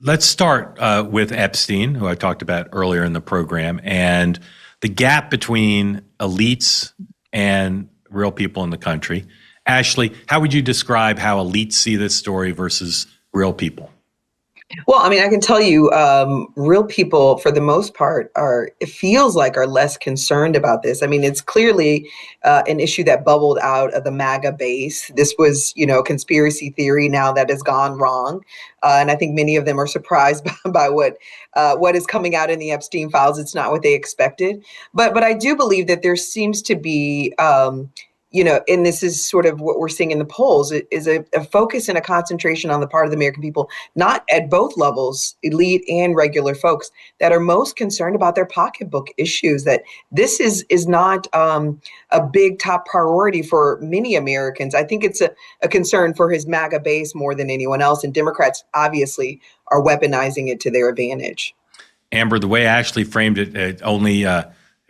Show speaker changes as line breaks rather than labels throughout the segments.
let's start with Epstein, who I talked about earlier in the program, and the gap between elites and real people in the country. Ashley, how would you describe how elites see this story versus real people?
Well, I mean, I can tell you, real people, for the most part, it feels like, are less concerned about this. I mean, it's clearly an issue that bubbled out of the MAGA base. This was, conspiracy theory now that has gone wrong. And I think many of them are surprised by what is coming out in the Epstein files. It's not what they expected. But I do believe that there seems to be, and this is sort of what we're seeing in the polls, is a focus and a concentration on the part of the American people, not at both levels, elite and regular folks, that are most concerned about their pocketbook issues, that this is not a big top priority for many Americans. I think it's a concern for his MAGA base more than anyone else, and Democrats obviously are weaponizing it to their advantage.
Amber, the way Ashley framed it, it only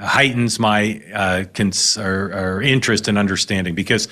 heightens my interest and understanding, because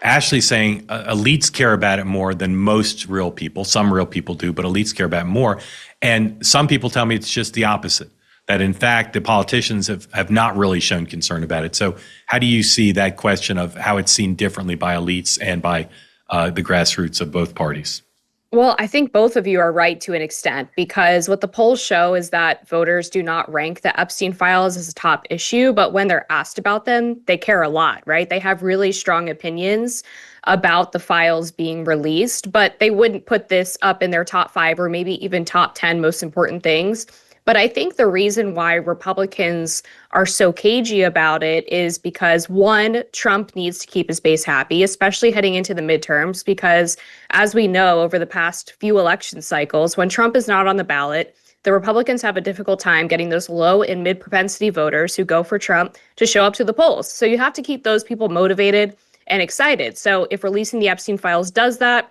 Ashley's saying elites care about it more than most real people. Some real people do, but elites care about it more. And some people tell me it's just the opposite, that in fact, the politicians have not really shown concern about it. So how do you see that question of how it's seen differently by elites and by the grassroots of both parties?
Well, I think both of you are right to an extent, because what the polls show is that voters do not rank the Epstein files as a top issue, but when they're asked about them, they care a lot, right? They have really strong opinions about the files being released, but they wouldn't put this up in their top 5 or maybe even top 10 most important things. But I think the reason why Republicans are so cagey about it is because, one, Trump needs to keep his base happy, especially heading into the midterms, because as we know, over the past few election cycles, when Trump is not on the ballot, the Republicans have a difficult time getting those low and mid propensity voters who go for Trump to show up to the polls. So you have to keep those people motivated and excited. So if releasing the Epstein files does that,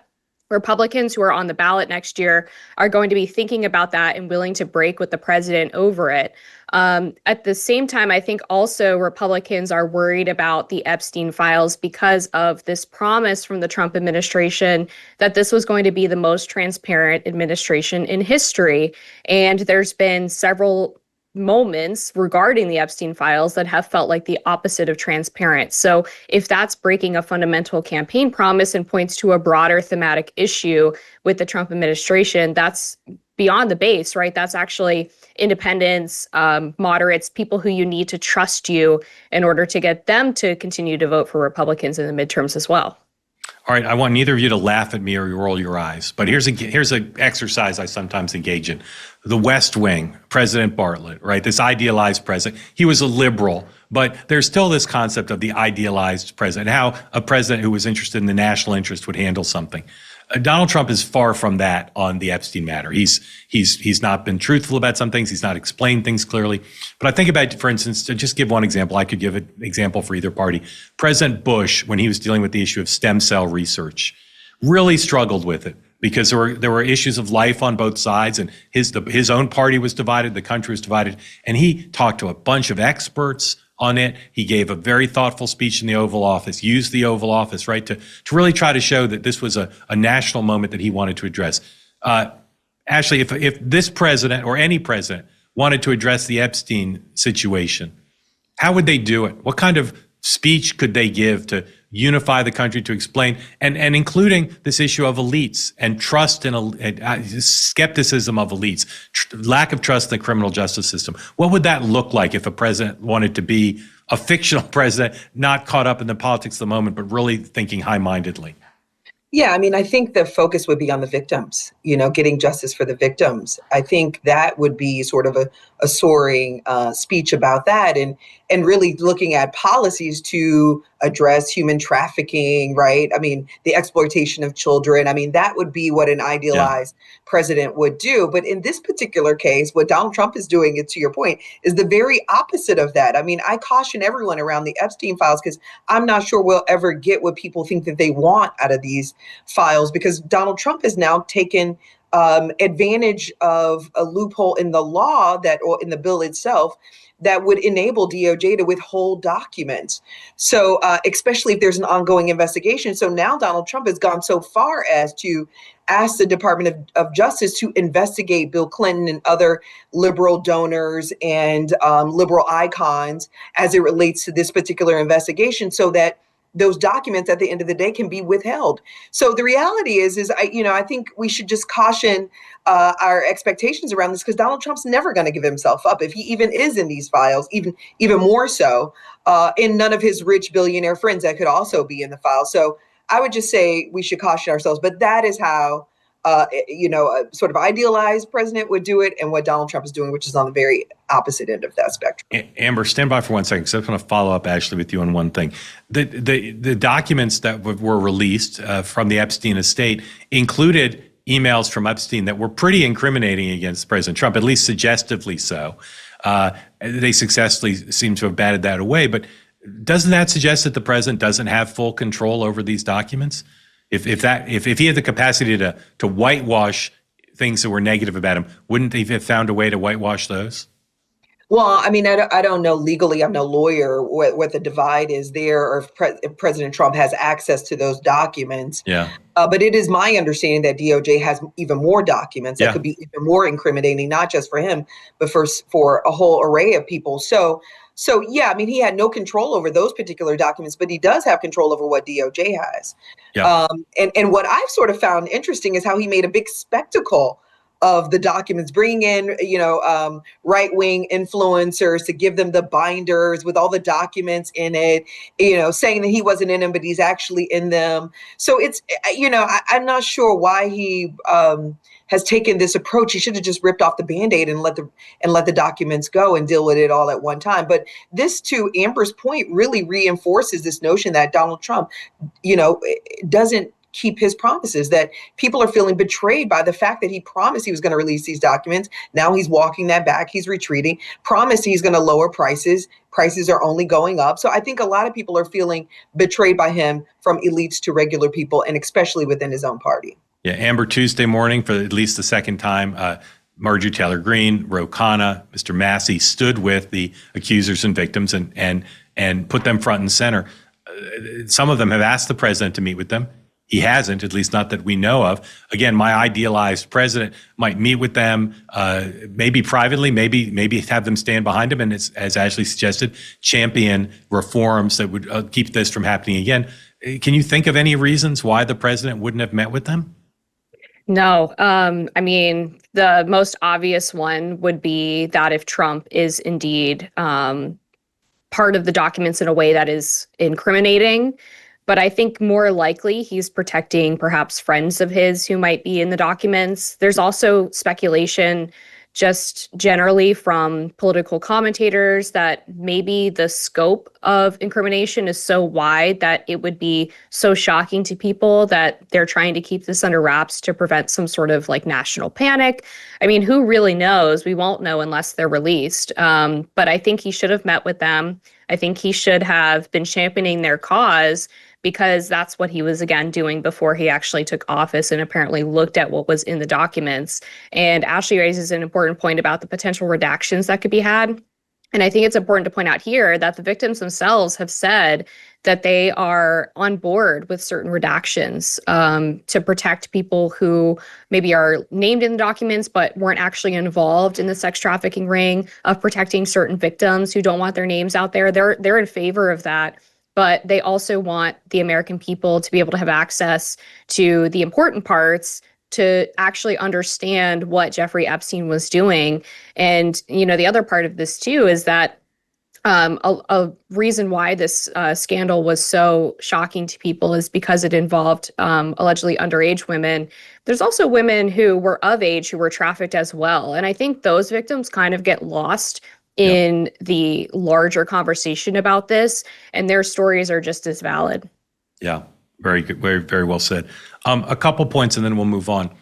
Republicans who are on the ballot next year are going to be thinking about that and willing to break with the president over it. At the same time, I think also Republicans are worried about the Epstein files because of this promise from the Trump administration that this was going to be the most transparent administration in history. And there's been several moments regarding the Epstein files that have felt like the opposite of transparent. So if that's breaking a fundamental campaign promise and points to a broader thematic issue with the Trump administration, that's beyond the base, right? That's actually independents, moderates, people who you need to trust you in order to get them to continue to vote for Republicans in the midterms as well.
All right, I want neither of you to laugh at me or roll your eyes, but here's an exercise I sometimes engage in. The West Wing, President Bartlet, right? This idealized president. He was a liberal, but there's still this concept of the idealized president, how a president who was interested in the national interest would handle something. Donald Trump is far from that on the Epstein matter. He's not been truthful about some things. He's not explained things clearly. But I think about, for instance, to just give one example, I could give an example for either party. President Bush, when he was dealing with the issue of stem cell research, really struggled with it because there were issues of life on both sides, and his own party was divided, the country was divided, and he talked to a bunch of experts on it. He gave a very thoughtful speech in the Oval Office, used the Oval Office, right, to really try to show that this was a national moment that he wanted to address. Ashley, if this president or any president wanted to address the Epstein situation, how would they do it? What kind of speech could they give to unify the country, to explain, and including this issue of elites and trust and skepticism of elites, lack of trust in the criminal justice system? What would that look like if a president wanted to be a fictional president, not caught up in the politics of the moment, but really thinking high-mindedly?
Yeah, I mean, I think the focus would be on the victims, getting justice for the victims. I think that would be sort of a soaring speech about that, and really looking at policies to address human trafficking, right? I mean, the exploitation of children. I mean, that would be what an idealized president would do. But in this particular case, what Donald Trump is doing, to your point, is the very opposite of that. I mean, I caution everyone around the Epstein files because I'm not sure we'll ever get what people think that they want out of these files, because Donald Trump has now taken advantage of a loophole in the law or in the bill itself that would enable DOJ to withhold documents. So especially if there's an ongoing investigation. So now Donald Trump has gone so far as to asked the Department of Justice to investigate Bill Clinton and other liberal donors and liberal icons as it relates to this particular investigation, so that those documents at the end of the day can be withheld. So the reality is I think we should just caution our expectations around this, because Donald Trump's never going to give himself up if he even is in these files, even more so in none of his rich billionaire friends that could also be in the file. So I would just say we should caution ourselves. But that is how a sort of idealized president would do it, and what Donald Trump is doing, which is on the very opposite end of that spectrum.
Amber, stand by for 1 second, because I want to follow up, Ashley, with you on one thing. The documents that were released from the Epstein estate included emails from Epstein that were pretty incriminating against President Trump, at least suggestively so. They successfully seem to have batted that away. But doesn't that suggest that the president doesn't have full control over these documents? If he had the capacity to whitewash things that were negative about him, wouldn't he have found a way to whitewash those?
Well, I mean, I don't know legally. I'm no lawyer what the divide is there, or if President Trump has access to those documents.
Yeah.
But it is my understanding that DOJ has even more documents that could be even more incriminating, not just for him, but for a whole array of people. So yeah, I mean, he had no control over those particular documents, but he does have control over what DOJ has. Yeah. And what I've sort of found interesting is how he made a big spectacle of the documents, bringing in, right-wing influencers to give them the binders with all the documents in it, saying that he wasn't in them, but he's actually in them. So it's, I'm not sure why he has taken this approach. He should have just ripped off the Band-Aid and let the documents go and deal with it all at one time. But this, to Amber's point, really reinforces this notion that Donald Trump, doesn't keep his promises, that people are feeling betrayed by the fact that he promised he was going to release these documents. Now he's walking that back. He's retreating, promised he's going to lower prices. Prices are only going up. So I think a lot of people are feeling betrayed by him, from elites to regular people, and especially within his own party. Yeah,
Amber, Tuesday morning, for at least the second time, Marjorie Taylor Greene, Ro Khanna, Mr. Massey stood with the accusers and victims and put them front and center. Some of them have asked the president to meet with them. He hasn't, at least not that we know of. Again, my idealized president might meet with them, maybe privately, maybe have them stand behind him, and as Ashley suggested, champion reforms that would keep this from happening again. Can you think of any reasons why the president wouldn't have met with them?
No. I mean, the most obvious one would be that if Trump is indeed part of the documents in a way that is incriminating. But I think more likely he's protecting perhaps friends of his who might be in the documents. There's also speculation just generally from political commentators that maybe the scope of incrimination is so wide that it would be so shocking to people that they're trying to keep this under wraps to prevent some sort of like national panic. I mean, who really knows? We won't know unless they're released. But I think he should have met with them. I think he should have been championing their cause, because that's what he was, again, doing before he actually took office and apparently looked at what was in the documents. And Ashley raises an important point about the potential redactions that could be had. And I think it's important to point out here that the victims themselves have said that they are on board with certain redactions to protect people who maybe are named in the documents but weren't actually involved in the sex trafficking ring, of protecting certain victims who don't want their names out there. They're in favor of that. But they also want the American people to be able to have access to the important parts to actually understand what Jeffrey Epstein was doing. And, the other part of this, too, is that a reason why this scandal was so shocking to people is because it involved allegedly underage women. There's also women who were of age who were trafficked as well. And I think those victims kind of get lost in the larger conversation about this, and their stories are just as valid.
Yeah, very good, very, very well said. A couple points, and then we'll move on.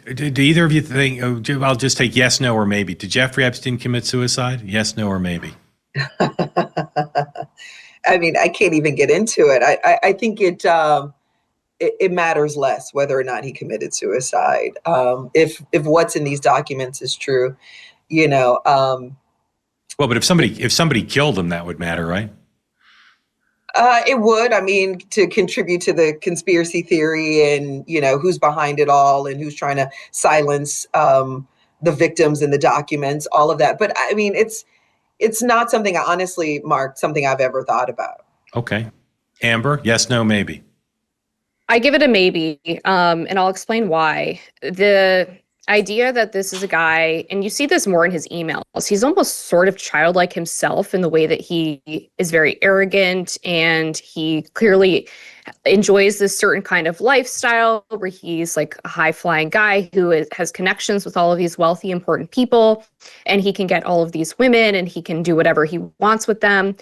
Do either of you think? I'll just take yes, no, or maybe. Did Jeffrey Epstein commit suicide? Yes, no, or maybe.
I mean, I can't even get into it. I think it matters less whether or not he committed suicide. If what's in these documents is true. Well,
but if somebody killed him, that would matter, right?
It would. I mean, to contribute to the conspiracy theory and, who's behind it all and who's trying to silence the victims and the documents, all of that. But I mean, it's not something, honestly, Mark, something I've ever thought about.
Okay. Amber, yes, no, maybe.
I give it a maybe, and I'll explain why. The idea that this is a guy, and you see this more in his emails, he's almost sort of childlike himself in the way that he is very arrogant, and he clearly enjoys this certain kind of lifestyle where he's like a high-flying guy who has connections with all of these wealthy, important people, and he can get all of these women, and he can do whatever he wants with them.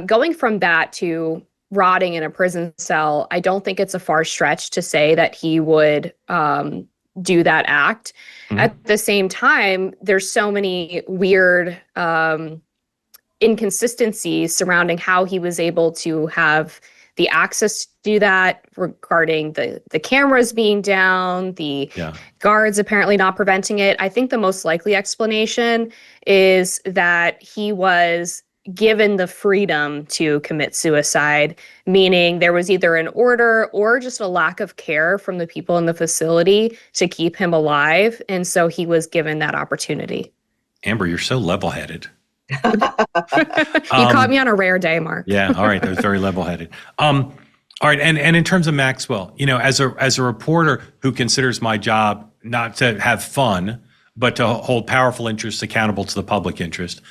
Going from that to rotting in a prison cell, I don't think it's a far stretch to say that he would do that act. Mm-hmm. At the same time, there's so many weird inconsistencies surrounding how he was able to have the access to do that, regarding the cameras being down, the guards apparently not preventing it. I think the most likely explanation is that he was given the freedom to commit suicide, meaning there was either an order or just a lack of care from the people in the facility to keep him alive. And so he was given that opportunity.
Amber, you're so level-headed.
You caught me on a rare day, Mark.
Yeah, all right. That was very level-headed. All right, and in terms of Maxwell, as a reporter who considers my job not to have fun, but to hold powerful interests accountable to the public interest,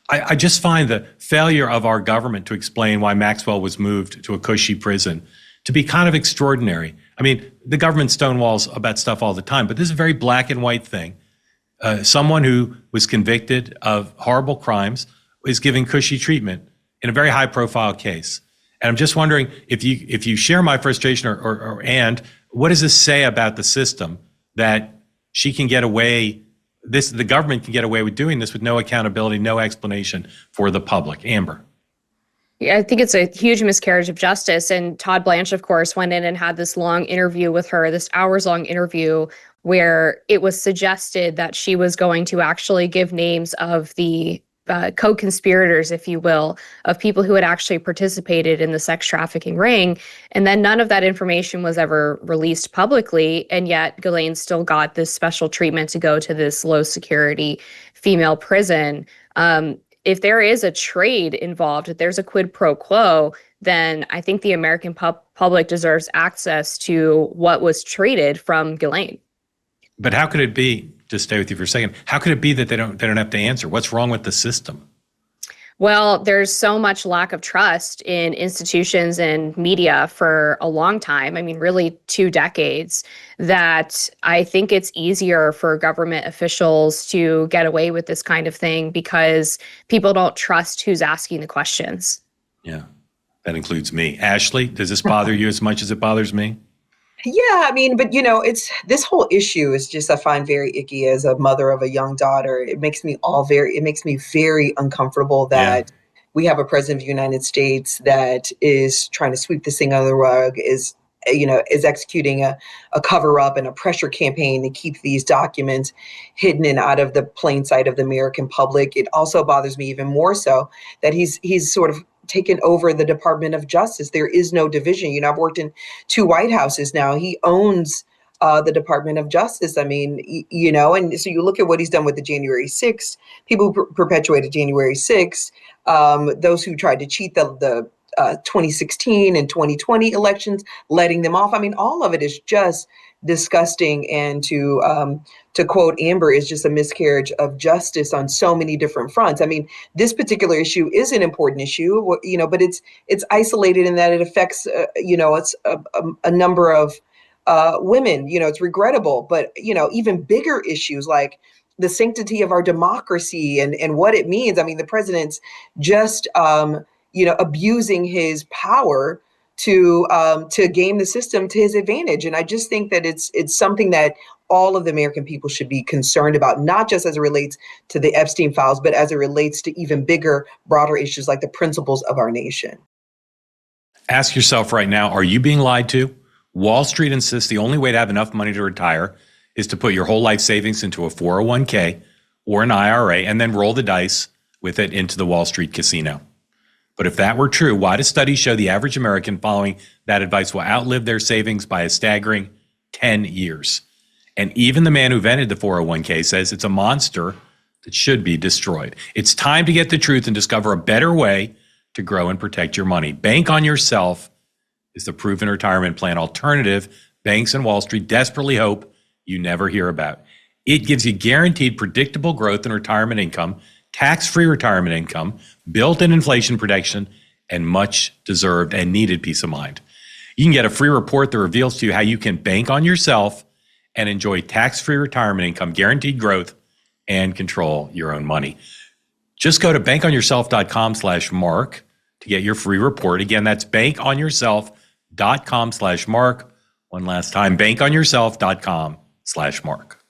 I just find the failure of our government to explain why Maxwell was moved to a cushy prison to be kind of extraordinary. I mean, the government stonewalls about stuff all the time, but this is a very black and white thing. Someone who was convicted of horrible crimes is given cushy treatment in a very high-profile case. And I'm just wondering if you share my frustration, and what does this say about the system that she can get away? The government can get away with doing this with no accountability, no explanation for the public. Amber.
Yeah, I think it's a huge miscarriage of justice. And Todd Blanche, of course, went in and had this long interview with her, this hours-long interview, where it was suggested that she was going to actually give names of the co-conspirators, if you will, of people who had actually participated in the sex trafficking ring. And then none of that information was ever released publicly. And yet Ghislaine still got this special treatment to go to this low security female prison. If there is a trade involved, if there's a quid pro quo, then I think the American public deserves access to what was traded from Ghislaine.
But how could it be, to stay with you for a second, how could it be that they don't have to answer? What's wrong with the system?
Well, there's so much lack of trust in institutions and media for a long time. I mean, really 2 decades, that I think it's easier for government officials to get away with this kind of thing because people don't trust who's asking the questions.
Yeah, that includes me. Ashley, does this bother you as much as it bothers me?
Yeah, I mean, but it's this whole issue is just, I find very icky as a mother of a young daughter. It makes me very uncomfortable that we have a president of the United States that is trying to sweep this thing under the rug, is executing a cover up and a pressure campaign to keep these documents hidden and out of the plain sight of the American public. It also bothers me even more so that he's sort of taken over the Department of Justice. There is no division. I've worked in 2 White Houses now. He owns the Department of Justice. I mean, and so you look at what he's done with the January 6th, people who perpetuated January 6th, those who tried to cheat the 2016 and 2020 elections, letting them off. I mean, all of it is just disgusting. And to quote Amber, is just a miscarriage of justice on so many different fronts. I mean, this particular issue is an important issue, but it's isolated in that it affects, it's a number of women. It's regrettable, but even bigger issues like the sanctity of our democracy and what it means. I mean, the president's just abusing his power to game the system to his advantage. And I just think that it's something that all of the American people should be concerned about, not just as it relates to the Epstein files, but as it relates to even bigger, broader issues like the principles of our nation.
Ask yourself right now, are you being lied to? Wall Street insists the only way to have enough money to retire is to put your whole life savings into a 401k or an IRA and then roll the dice with it into the Wall Street casino. But if that were true, why do studies show the average American following that advice will outlive their savings by a staggering 10 years? And even the man who invented the 401k says it's a monster that should be destroyed. It's time to get the truth and discover a better way to grow and protect your money. Bank on Yourself is the proven retirement plan alternative banks and Wall Street desperately hope you never hear about. It gives you guaranteed predictable growth in retirement income, tax-free retirement income, built-in inflation protection, and much deserved and needed peace of mind. You can get a free report that reveals to you how you can bank on yourself and enjoy tax-free retirement income, guaranteed growth, and control your own money. Just go to bankonyourself.com/Mark to get your free report. Again, that's bankonyourself.com/Mark. One last time, bankonyourself.com/Mark.